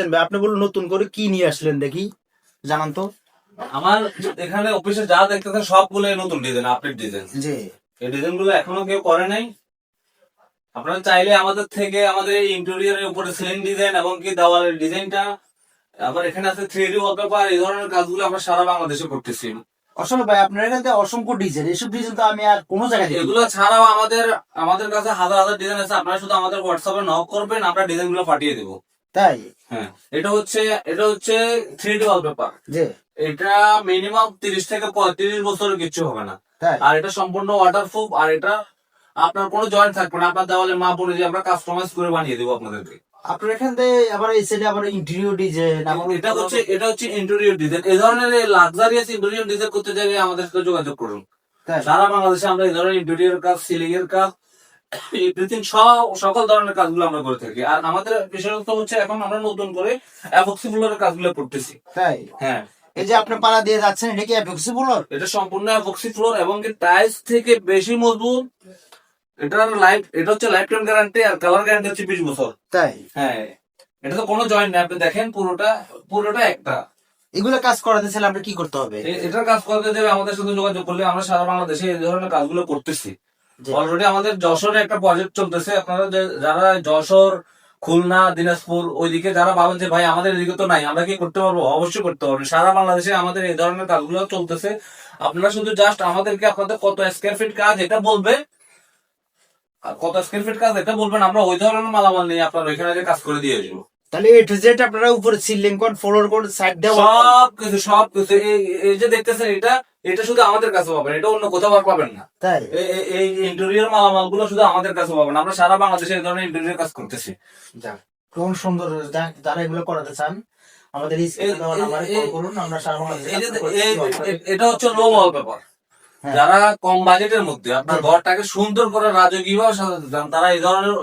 জিতেন ভাই, আপনি বলুন নতুন করে কি নিয়ে আসলেন দেখি, জানান তো। আমার এখানে অফিসে যা দেখতেছেন সবগুলো নতুন ডিজাইন, আপডেট ডিজাইন। জি, এই ডিজাইন গুলো এখনো কেউ করে নাই। আপনারা চাইলে আমাদের থেকে আমাদের এই ইন্টেরিয়রের উপরে সিলিং ডিজাইন এবং কি দেওয়ালের ডিজাইনটা, আবার এখানে আছে 3D ওয়ালপেপার, এই ধরনের কাজগুলো আমরা সারা বাংলাদেশে করতেছি। আসলে ভাই আপনার এখানে অসংখ্য ডিজাইন, এসব ডিজাইন তো আমি আর কোনো জায়গায় দেখি এগুলো ছাড়াও আমাদের আমাদের কাছে হাজার হাজার ডিজাইন আছে। আপনারা শুধু আমাদের হোয়াটসঅ্যাপে নক করবেন, আমরা ডিজাইন গুলো পাঠিয়ে দেবো। তাই। হ্যাঁ, এটা হচ্ছে 3D ওয়ালপেপার। জি, এটা মিনিমাম 30 থেকে 35 বছরের কিছু হবে না। তাই। আর এটা সম্পূর্ণ ওয়াটারপ্রুফ, আর এটা আপনার কোনো জয়েন্ট থাকবে না। আপনার দেওয়ালে মাপ অনুযায়ী আমরা কাস্টমাইজ করে বানিয়ে দেবো আপনাদেরকে। আপনার এখান থেকে আবার এই সাইডে আবার ইন্টেরিয়র ডিজাইন, এটা হচ্ছে ইন্টেরিয়র ডিজাইন। এই ধরনের লাক্সারিয়াস ইন্টেরিয়র ডিজাইন করতে চাইলে আমাদের সাথে যোগাযোগ করুন। তাই। সারা বাংলাদেশে আমরা এই ধরনের ইন্টেরিয়র কাজ, সিলিং এর কাজ, এভরিথিং সকল ধরনের কাজগুলো আমরা করে থাকি। আর আমাদের বিশেষত হচ্ছে এখন আমরা নতুন করে অ্যাপক্সি ফ্লোরের কাজগুলো করতেছি। তাই। হ্যাঁ, এই যে আপনি পাড়া দিয়ে যাচ্ছেন, এটা কি অ্যাপক্সি ফ্লোর? এটা সম্পূর্ণ অ্যাপক্সি ফ্লোর এবং টাইলস থেকে বেশি মজবুত। এটা হচ্ছে লাইফ টাইম গ্যারান্টি, আর কালার গ্যারান্টি হচ্ছে 20 বছর। তাই। হ্যাঁ, এটা তো কোনো জয়েন্ট নেই। আপনি দেখেন পুরোটা পুরোটা একটা। এগুলো কাজ করাতে চাইলে আমরা কি করতে হবে? এটার কাজ করতে দেবে আমাদের সাথে যোগাযোগ করলে আমরা সারা বাংলাদেশে এই ধরনের কাজগুলো করতেছি। জি। অলরেডি আমাদের যশোরে একটা প্রজেক্ট চলতেছে। আপনারা যারা যশোর, খুলনা, দিনাজপুর ওইদিকে যারা ভাবেন যে ভাই আমাদের এদিকে তো নাই, আমরা কি করতে পারবো, অবশ্যই করতে পারবো। সারা বাংলাদেশে আমাদের এই ধরনের কাজগুলো চলতেছে। আপনারা শুধু জাস্ট আমাদেরকে আপনাদের কত স্কয়ার ফিট কাজ এটা বলবে, আর কত স্কয়ার ফিট কাজ এটা বলবেন, আমরা ওই ধরনের মালামাল নিয়ে আপনার ওইখানে যে কাজ করে দিয়ে আসবো। তাহলে এ টু জেড আপনারা উপরে ceiling code, floor code, side দেওয়া সবকিছু এই যে দেখতেছেন, এটা শুধু আমাদের কাছে পাবেন, এটা অন্য কোথাও আর পাবেন না। তাই। এই ইন্টেরিয়র মালামাল গুলো শুধু আমাদের কাছে পাবেন। আমরা সারা বাংলাদেশে এই ধরনের ইন্টেরিয়র কাজ করতেছি। যাক, কোন সুন্দর। যারা এগুলো করাতে চান আমাদের স্ক্রিনে দেওয়া নাম্বারে কল করুন, আমরা সারা বাংলাদেশে কাজ করে দিচ্ছি। এটা হচ্ছে লো ওয়ালপেপার। হ্যাঁ। যারা কম বাজেটের মধ্যে আপনার ঘরটাকে সুন্দর করে রাজকীয় ভাবে সাজাতে চান, তারা এই ধরনের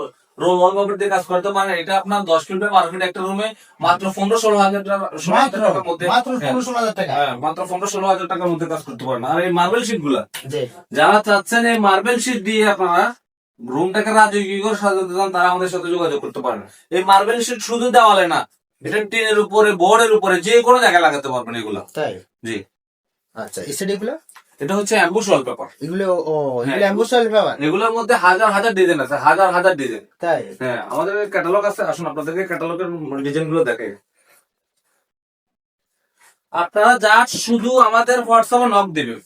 রোল ওয়ালপেপার দিয়ে কাজ করতে পারেন। এটা আপনার 10 ফিট বাই 12 ফিট একটা রুমে মাত্র 15-16 হাজার টাকার মধ্যে, মাত্র 15-16 টাকা। হ্যাঁ, মাত্র 15-16 হাজার টাকার মধ্যে কাজ করতে পারেন। আর এই মার্বেল শিট গুলা জি। যারা চাচ্ছেন এই মার্বেল শিট দিয়ে আপনারা রুমটাকে রাজকীয় করে সাজাতে চান, তারা আমাদের সাথে যোগাযোগ করতে পারেন। এই মার্বেল শিট শুধু দেওয়ালে না, এটা টিনের উপরে, বোর্ডের উপরে, যে কোনো জায়গায় লাগাতে পারবেন এগুলা। তাই। জি। আচ্ছা, এই সাইড এগুলো এটা হচ্ছে অ্যাম্বুশ ওয়ালপেপার। এগুলো এগুলো হ্যাঁ। অ্যাম্বুসাল ব্যাপার। এগুলোর মধ্যে হাজার হাজার ডিজাইন আছে, হাজার হাজার ডিজাইন। তাই। হ্যাঁ, আমাদের ক্যাটালগ আছে। আসুন আপনাদেরকে ক্যাটালগের ডিজাইন গুলো দেখে। আপনারা যা শুধু আমাদের হোয়াটসঅ্যাপে নক দিবেন,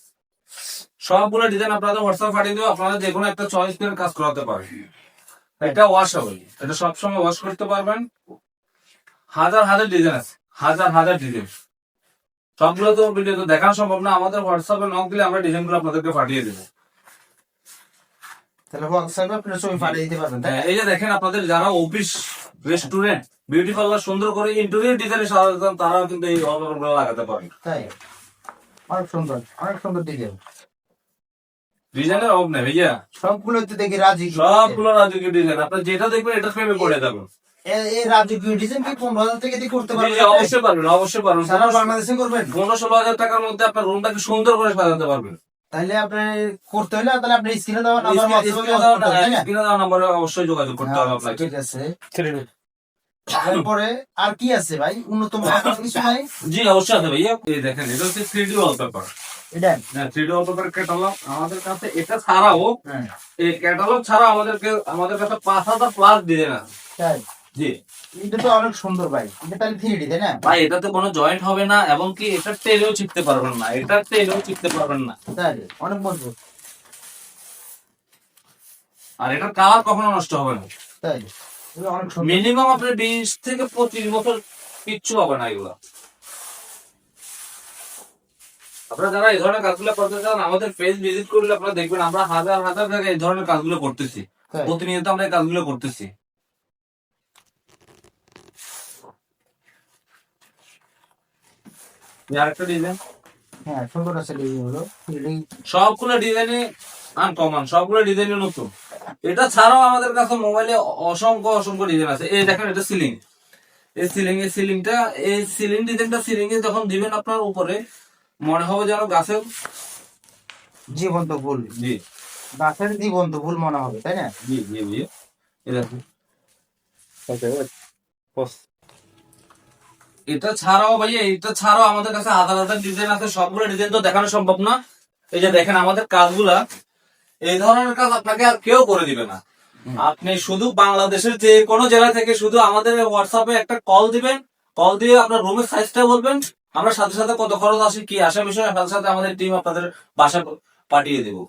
সবগুলো ডিজাইন আপনাদের হোয়াটসঅ্যাপে পাঠিয়ে দেবো। আপনারা যে কোনো একটা চয়েস করে কাজ করাতে পারেন। এটা ওয়াশেবল, এটা সবসময় ওয়াশ করতে পারবেন। হাজার হাজার ডিজাইন আছে, হাজার হাজার ডিজাইন। সবগুলো তো ভিডিও তো দেখানো সম্ভব না। আমাদের হোয়াটসঅ্যাপে নক দিলে আমরা ডিজাইন গুলো আপনাদেরকে পাঠিয়ে দেবো। তাহলে হোয়াটসঅ্যাপে আপনারা ছবি পাঠিয়ে দিতে পারবেন, তাই। হ্যাঁ, এই যে দেখেন, আপনাদের যারা অফিস, রেস্টুরেন্ট, বিউটি পার্লার সুন্দর করে ইন্টেরিয়র ডিজাইনে সাজাতে চান, তারাও কিন্তু এই ওয়ালপেপার গুলো লাগাতে পারেন। তাই। অনেক সুন্দর, অনেক সুন্দর ডিজাইন। ডিজাইনের অভাব নেই ভাইয়া, সবগুলো তো দেখি রাজি। সবগুলো রাজকীয় ডিজাইন। আপনি যেটা দেখবেন এটা প্রেমে পড়ে যাবেন। এই রাজকীয় ডিজাইন কি 15,000 থেকে দিয়ে করতে জি, পারবেন? জি, অবশ্যই পারবেন, অবশ্যই পারবেন। সারা বাংলাদেশে করবেন? 15-16 হাজার টাকার মধ্যে আপনার রুমটাকে সুন্দর করে সাজাতে পারবেন। তাহলে আপনি করতে হলে তাহলে আপনি স্ক্রিনে দেওয়া নাম্বার স্ক্রিনে দেওয়া নম্বরে অবশ্যই যোগাযোগ করতে হবে আপনাকে। ঠিক আছে। তারপরে আর কি আছে ভাই, উন্নতম কিছু নাই? জি, অবশ্যই আছে ভাইয়া। এই দেখেন, এটা হচ্ছে 3D ওয়ালপেপার। এটা হ্যাঁ, 3D ওয়ালপেপার ক্যাটালগ আমাদের কাছে। এটা ছাড়াও, হ্যাঁ। এই ক্যাটালগ ছাড়া আমাদের কাছে 5,000 প্লাস ডিজাইন আছে। তাই। জি এটা তো অনেক সুন্দর ভাই, এটা তাহলে 3D তাই না ভাই, এটাতে কোনো জয়েন্ট হবে না এবং কি এটা টেলেও চিপতে পারবেন না, এটা টেলেও চিপতে পারবেন না। তাই, অনেক মজবুত। আর এটার কালার কখনো নষ্ট হবে না। তাই, এটা অনেক সুন্দর। মিনিমাম আপনার 20 থেকে 25 বছর কিচ্ছু হবে না এগুলো। আপনারা যারা এই ধরনের কাজগুলো করতে চান, আমাদের পেজ ভিজিট করলে আপনারা দেখবেন আমরা হাজার হাজার জায়গায় এই ধরনের কাজগুলো করতেছি। তাই। প্রতিনিয়ত আমরা এই কাজগুলো করতেছি। আরেকটা ডিজাইন, হ্যাঁ, সুন্দর আছে ডিজাইনগুলো। 3D সবগুলো ডিজাইনে আনকমন, সবগুলো ডিজাইনে নতুন। এটা ছাড়াও আমাদের কাছে মোবাইলে অসংখ্য অসংখ্য ডিজাইন আছে। এই দেখেন, এটা সিলিং। এই সিলিং ডিজাইনটা সিলিং এ যখন দিবেন আপনার উপরে, মনে হবে যেন গাছের জীবন্ত ফুল। জি গাছের জীবন্ত ফুল মনে হবে, তাই না? জি। জি জি, এই দেখেন। এটা ছাড়াও ভাইয়া, এটা ছাড়াও আমাদের কাছে হাজার হাজার ডিজাইন আছে, সবগুলো ডিজাইন তো দেখানো সম্ভব না। এই যে দেখেন আমাদের কাজগুলা, এই ধরনের কাজ আপনাকে আর কেউ করে দিবে না। আপনি শুধু বাংলাদেশের যে কোনো জেলা থেকে শুধু আমাদের হোয়াটসঅ্যাপে একটা কল দিবেন, কল দিয়ে আপনার রুমের সাইজটা বলবেন, আমরা সাথে সাথে কত খরচ আসে কি আসে বিষয় সাথে সাথে আমাদের টিম আপনাদের বাসা পাঠিয়ে দেবো।